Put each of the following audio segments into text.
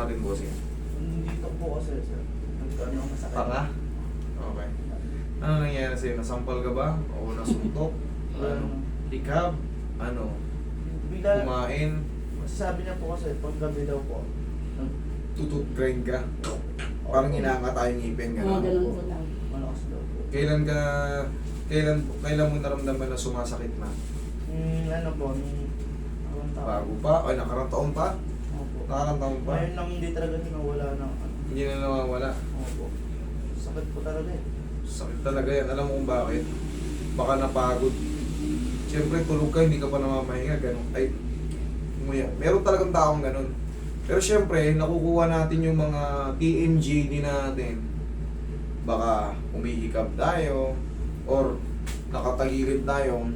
natin, bossing? Dito po kasi, sir. Nagkano yung masakit. Tanga? Okay. Ano nangyayari sa'yo? Nasampal ka ba? O nasuntok? Ano? Hikab? Ano? Bigla, Kumain? masasabi niya po kasi, pag gabi daw po, Tutut grind ka? Parang inaangata yung ngipin, Oo, gano'n? ganun po lang. malakas daw po. Kailan mo naramdaman na sumasakit na? Ano po, nung taon. Bago pa? Ay, nakarang taon pa? Opo. Nakarang taon pa? Ngayon lang hindi talaga nawala ng ano. Hindi na nawawala. Opo. Sakit po talaga eh. Sakit talaga yan. Alam mo kung bakit? Baka napagod. Siyempre, tulog ka, hindi ka pa namamahinga. Ganun. Ay, umuya. Meron talagang taong ganun. Pero siyempre, nakukuha natin yung mga TMJ natin. Baka umihikab tayo, or nakatagilid tayo.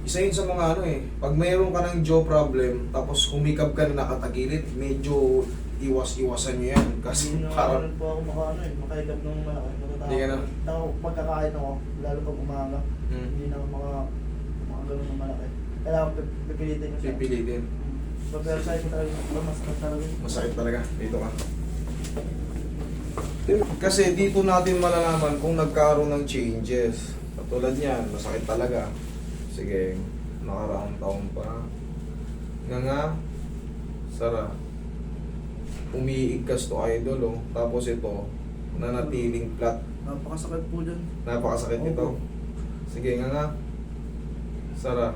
Isa yun sa mga ano eh, pag mayroon ka ng jaw problem, tapos humikab ka na nakatagilid, medyo iwas-iwasan nyo yan. Kasi Hindi na parang, po ako makahigap ng malaki. Hindi ka na? Pagkakain ako, lalo pag umaga, hindi na ako makagano ng malaki. Kailangan pipilitin ko siya. pipilitin. Pero sa akin talaga, masakit talaga. Masakit talaga. Dito ka. Kasi dito natin malalaman kung nagkaroon ng changes. Katulad niyan, masakit talaga. Sige, nakaraang taon pa. Nga, Sara. Umiigkas to idol, oh. Tapos ito, nanatiling flat. Napakasakit po dyan. Napakasakit Opo. ito. Sige, nga. Sara.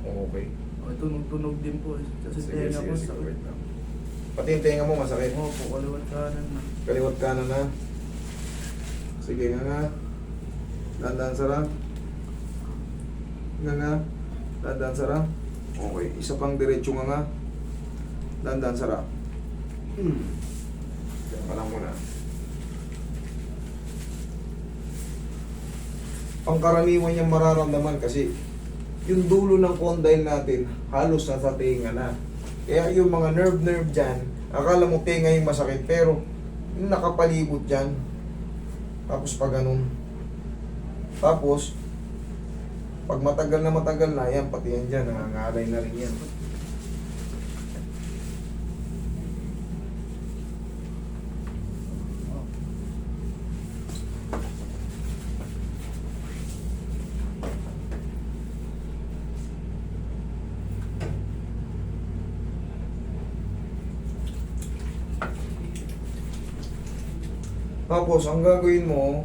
Okay. Tunog-tunog din po eh. Kasi Sige, tenga sige, po sige. sakit. Wait lang. Pati yung tenga mo masakit. Opo, kaliwat kanan na. Kaliwat kanan na. Sige nga. Dandan Sara. Nga. Dandan Sara. Okay. Isa pang diretso nga. Dandan Sara. Diyan pa lang muna. Pangkaraniwan niyang mararamdaman kasi yung dulo ng condyle natin halos nasa tenga na. Kaya yung mga nerve dyan, akala mo tenga yung masakit pero yung nakapalibot dyan. Tapos pa ganun. Tapos, pag matagal na yan, pati yan dyan, nangangalay na rin yan. Tapos, ang gagawin mo,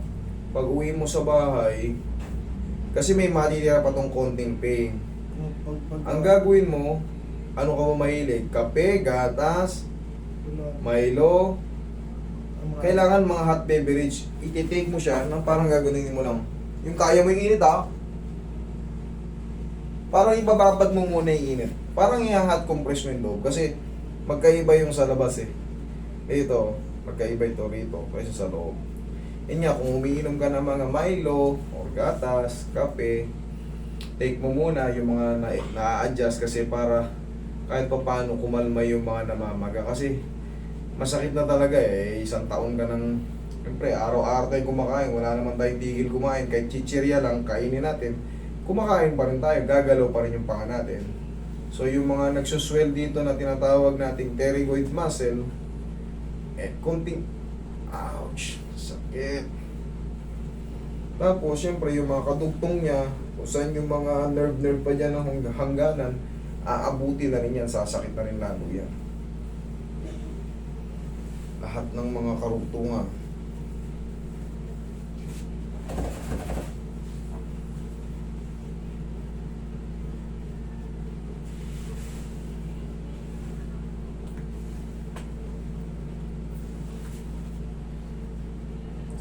pag uwi mo sa bahay, kasi may matitira pa tong konting pain. Ang gagawin mo, ano ka ba mahilig? Kape, gatas, Milo, kailangan mga hot beverage. Iti-take mo siya nang parang gagawin mo lang. Yung kaya mo yung init parang ibababad mo muna yung init. Parang i-hot compress mo yung loob. Kasi magkaiba yung sa labas eh. Ito, magkaiba ito rito kaysa sa loob. Yun nga, kung umiinom ka ng mga Milo or gatas, kape, take mo muna yung mga na-adjust kasi para kahit pa paano kumalma yung mga namamaga. Kasi masakit na talaga eh. Isang taon ka ng, siyempre, araw-araw tayong kumakain. Wala naman tayong tigil kumain. Kahit chichirya lang, kainin natin. Kumakain pa rin tayo. Gagalaw pa rin yung panga natin. So yung mga nagsuswell dito na tinatawag nating pterygoid muscle, konting, ouch, sakit. Tapos, syempre, yung mga kadugtong niya, kung saan yung mga nerve pa dyan ng hangganan, aabuti na rin yan, sasakit na rin lalo yan. Lahat ng mga karugtungan.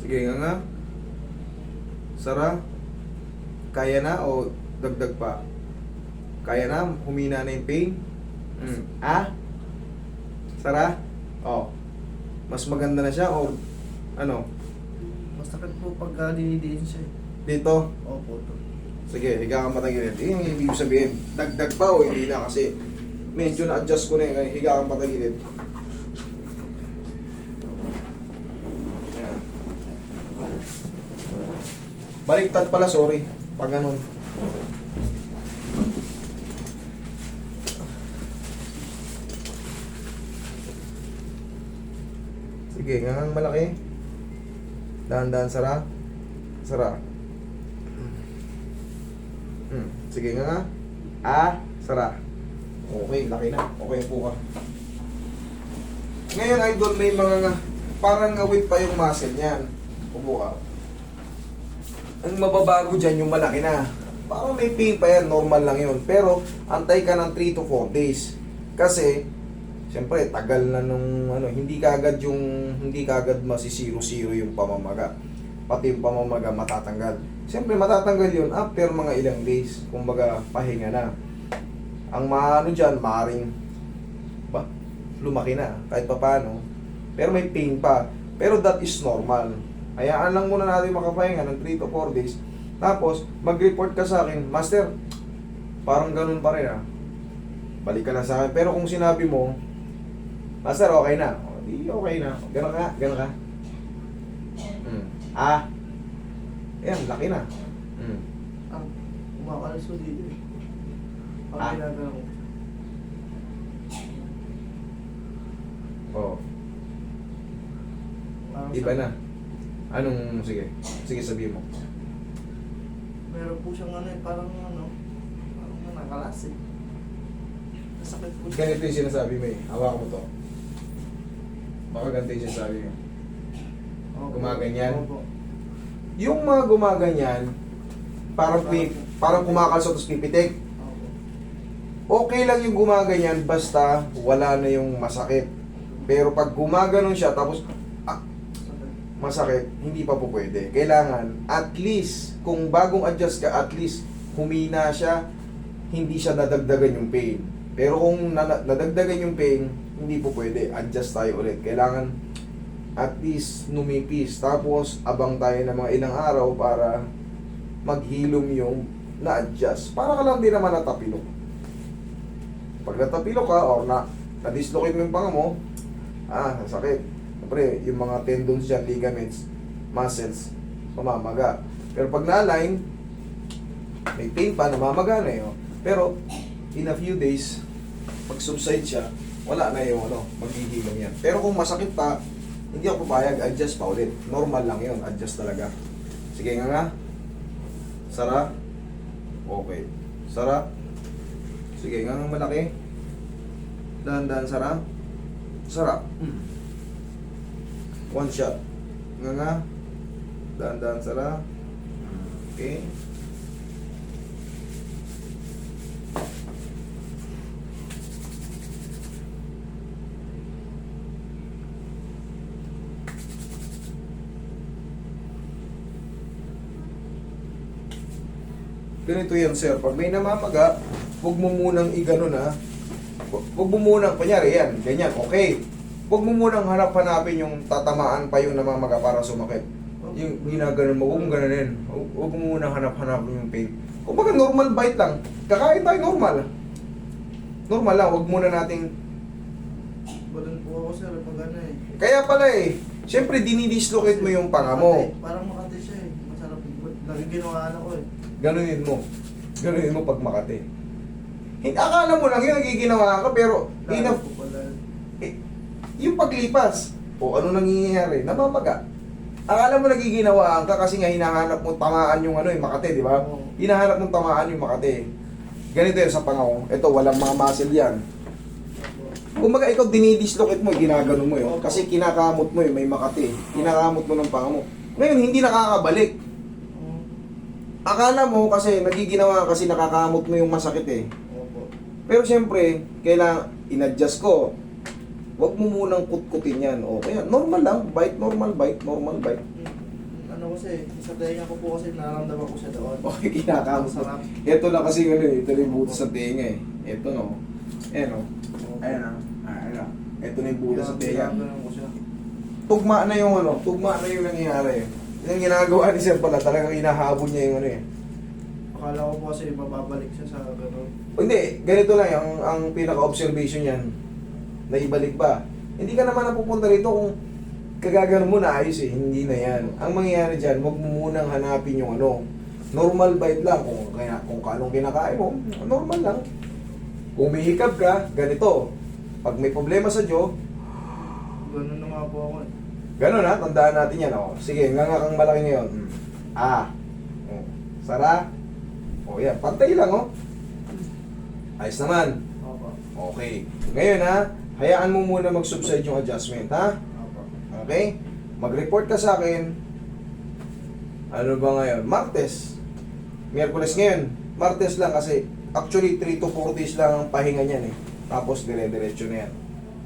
Sige nga. Sara, kaya na o dagdag pa? Kaya na? Humina na yung pain? Sara? Mas maganda na siya o ano? Masakit po pag dinidiin siya eh. Dito? Opo, to. Sige, higa kang patagilid. Yung ibig sabihin, dagdag pa o hindi na kasi medyo na-adjust ko na yun. Higa kang patagilid. Baliktad pala, sorry. Pag ganun. Sige, ngangang malaki. Dahan-dahan, sara. Sara. Sige nga. Sara. Okay, laki na. Okay po ka. Ngayon, idol, may mga parang ngawit pa yung muscle niyan. Upo ka. Ang mababago dyan, yung malaki na. Parang may pain pa yan, normal lang yun. Pero, antay ka ng 3 to 4 days. Kasi, siyempre, tagal na nung, hindi kagad masisiro-siro yung pamamaga. Pati yung pamamaga matatanggal. Siyempre, matatanggal yun after mga ilang days. Kumbaga, pahinga na. Ang dyan, maaaring, lumaki na, kahit pa paano. Pero may pain pa. Pero that is normal. Hayaan lang muna natin makapahinga ng 3 to 4 days. Tapos, mag-report ka sa akin, Master, parang ganun pa rin balik ka na sa akin. Pero kung sinabi mo, Master, okay na. O, di okay na. Ganun ka, ganun ka. Ayan, laki na. Kumakalas ko dito eh. Pag ginagawa ko. Oo. Parang Iba na. Anong, sige sabihin mo. Meron po siyang parang nakalas eh. Masakit po siya. Ganito yung sinasabi mo Hawak mo to. Baka ganito yung sinasabi mo. Opo. Gumaganyan? Opo. Yung mga gumaganyan, parang kumakalso tapos pipitik. Opo. Okay lang yung gumaganyan basta wala na yung masakit. Pero pag gumaganon siya tapos masakit, hindi pa po pwede. Kailangan, at least, kung bagong adjust ka, at least, humina siya, hindi siya nadagdagan yung pain. Pero kung nadagdagan yung pain, hindi po pwede. Adjust tayo ulit. Kailangan, at least, numipis. Tapos, abang tayo ng mga ilang araw para maghilom yung na-adjust. Para ka lang din naman natapilok. Pag natapilok ka, or na-dislocate mo yung panga mo, sakit. Siyempre, yung mga tendons dyan, ligaments, muscles, mamamaga. Pero pag na-align, may pain pa, namamaga na yun. Pero, in a few days, pag subside siya, wala na yung maghihilom yan. Pero kung masakit pa, hindi ako papayag, adjust pa ulit. Normal lang yun, adjust talaga. Sige nga. Sara. Okay. Sara. Sige nga, malaki. Dahan-dahan, sara. Sara. One shot. Nga. Dahan-dahan, sara. Okay. Ganito yan, sir. Pag may namamaga, huwag mo munang iganon Huwag mo munang, kunyari yan, ganyan, okay. Huwag mo munang hanapin yung tatamaan pa yung namamaga para sumakit. Yung ginaganon mo, huwag mong gananin. Huwag mo munang hanapin yung pain. Kung baga normal bite lang, kakain tayo normal. Normal lang, huwag muna nating... Balan po ako sir, pag Kaya pala siyempre dinidislocate mo yung panga mo. Parang makati siya eh. Masarap. Nagiginawa ko eh. Ganunin mo pag Makati. Akala mo lang yun, nagiginawa ka, pero yung paglipas, ano nangyayari? Namamaga. Akala mo nagiginawa ka kasi nga hinahanap mo tamaan yung Makati, di ba? Hinahanap mo tamaan yung Makati. Ganito yun sa pangaw. Ito, walang mga muscle yan. Kumbaga ikaw dinidislocate mo, ginaganon mo yun. Kasi kinakamot mo may Makati. Kinakamot mo ng panga mo. Ngayon, hindi nakakabalik. Akala mo kasi nagiginawa kasi nakakamot mo yung masakit Pero siyempre, kailangan in-adjust ko. Huwag mo munang kutkutin yan. Okay, normal lang. Bite, normal bite, normal bite. Kasi, sa tenga ko po kasi nararamdaman ko siya doon. Okay, kinakamot mo. Ito lang kasi ito yung buto sa tenga Ito no. Ayan Ito na yung buto sa tenga. Tugma na yung nangyayari Yung ginagawa ni Sir pala, talagang hinahabol niya yung Akala ko po kasi mababalik siya sa gano'n. Hindi, ganito lang ang pinaka-observation niyan. Na ibalik ba? Hindi ka naman napupunta rito kung kagagano mo na ayos hindi na yan. Ang mangyayari dyan, huwag mo munang hanapin yung normal bite lang. Kung anong kinakain mo, normal lang. Kung may hikab ka, ganito. Pag may problema sa jaw, Gano'n na nga po ako Ganun ha, tandaan natin yan. Oh. Sige, nga kang malaki ngayon. Ah. Oh. Sara. O yan, pantay lang oh. Ayos naman. Opo. Okay. Ngayon ha, hayaan mo muna mag-subside yung adjustment ha. Opo. Okay? Mag-report ka sa akin. Ano ba ngayon? Martes. Miyerkules ngayon. Martes lang kasi actually 3 to 4 days lang ang pahinga niyan eh. Tapos dire-diretso na yan.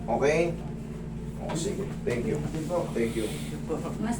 Okay? O sige. Thank you. Sige po. Thank you. Sige po. Mas